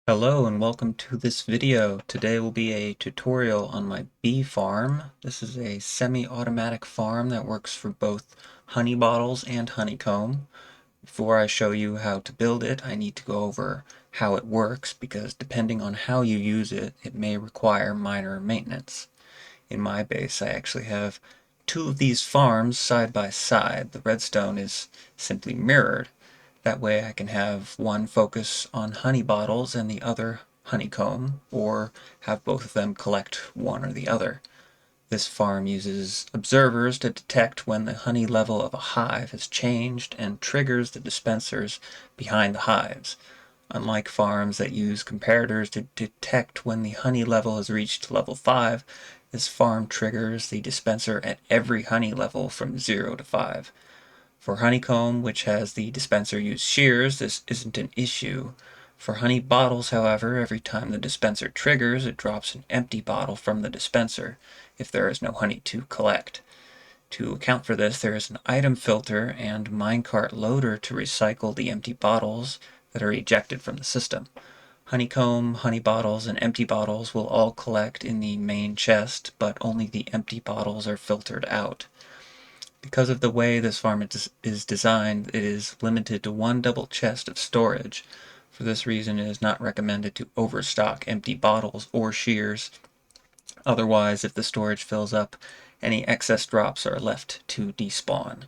Hello and welcome to this video. Today will be a tutorial on my bee farm. This is a semi-automatic farm that works for both honey bottles and honeycomb. Before I show you how to build it, I need to go over how it works because depending on how you use it, it may require minor maintenance. In my base, I actually have two of these farms side by side. The redstone is simply mirrored. That way I can have one focus on honey bottles and the other honeycomb, or have both of them collect one or the other. This farm uses observers to detect when the honey level of a hive has changed and triggers the dispensers behind the hives. Unlike farms that use comparators to detect when the honey level has reached level 5, this farm triggers the dispenser at every honey level from 0 to 5. For honeycomb, which has the dispenser use shears, this isn't an issue. For honey bottles, however, every time the dispenser triggers, it drops an empty bottle from the dispenser if there is no honey to collect. To account for this, there is an item filter and minecart loader to recycle the empty bottles that are ejected from the system. Honeycomb, honey bottles, and empty bottles will all collect in the main chest, but only the empty bottles are filtered out. Because of the way this farm is designed, it is limited to one double chest of storage. For this reason, it is not recommended to overstock empty bottles or shears. Otherwise, if the storage fills up, any excess drops are left to despawn.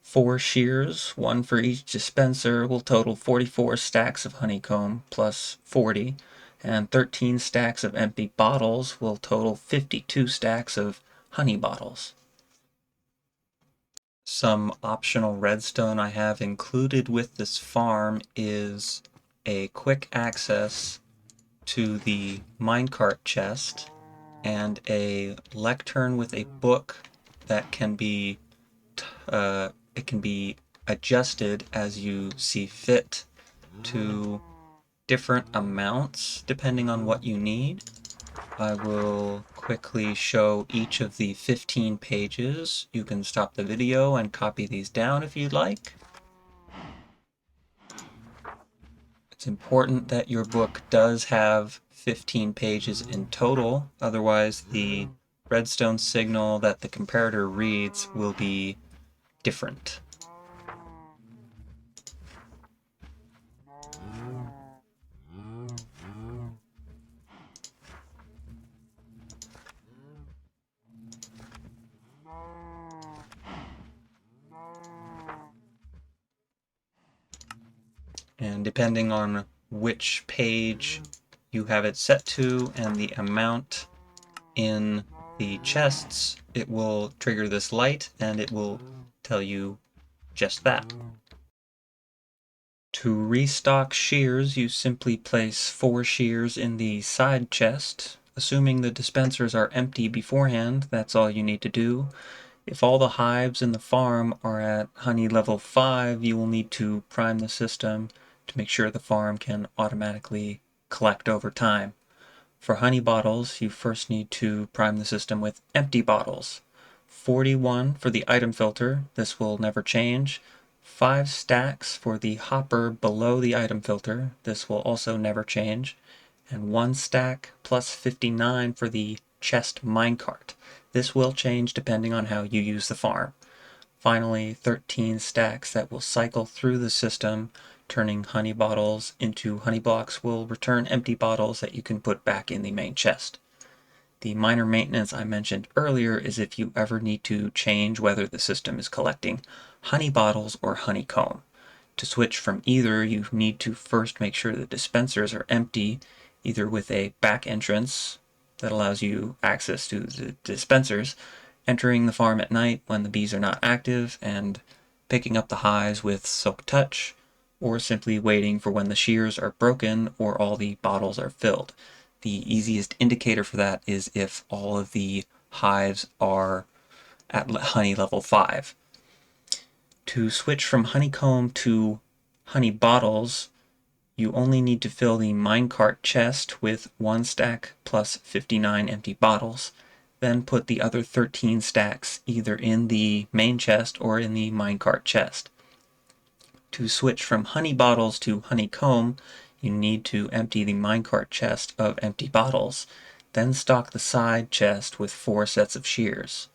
4 shears, one for each dispenser, will total 44 stacks of honeycomb plus 40, and 13 stacks of empty bottles will total 52 stacks of honey bottles. Some optional redstone I have included with this farm is a quick access to the minecart chest and a lectern with a book that can be it can be adjusted as you see fit to different amounts depending on what you need. I will quickly show each of the 15 pages. You can stop the video and copy these down if you'd like. It's important that your book does have 15 pages in total, otherwise the redstone signal that the comparator reads will be different. And depending on which page you have it set to and the amount in the chests, it will trigger this light and it will tell you just that. To restock shears, you simply place 4 shears in the side chest. Assuming the dispensers are empty beforehand, that's all you need to do. If all the hives in the farm are at honey level 5, you will need to prime the system to make sure the farm can automatically collect over time. For honey bottles, you first need to prime the system with empty bottles. 41 for the item filter, this will never change. 5 stacks for the hopper below the item filter, this will also never change. And 1 stack plus 59 for the chest minecart. This will change depending on how you use the farm. Finally, 13 stacks that will cycle through the system, turning honey bottles into honey blocks will return empty bottles that you can put back in the main chest. The minor maintenance I mentioned earlier is if you ever need to change whether the system is collecting honey bottles or honeycomb. To switch from either, you need to first make sure the dispensers are empty, either with a back entrance that allows you access to the dispensers, entering the farm at night when the bees are not active, and picking up the hives with Silk Touch, or simply waiting for when the shears are broken or all the bottles are filled. The easiest indicator for that is if all of the hives are at honey level 5. To switch from honeycomb to honey bottles, you only need to fill the minecart chest with 1 stack plus 59 empty bottles. Then put the other 13 stacks either in the main chest or in the minecart chest. To switch from honey bottles to honeycomb, you need to empty the minecart chest of empty bottles, then stock the side chest with 4 sets of shears.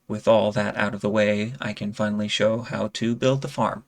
With all that out of the way, I can finally show how to build the farm.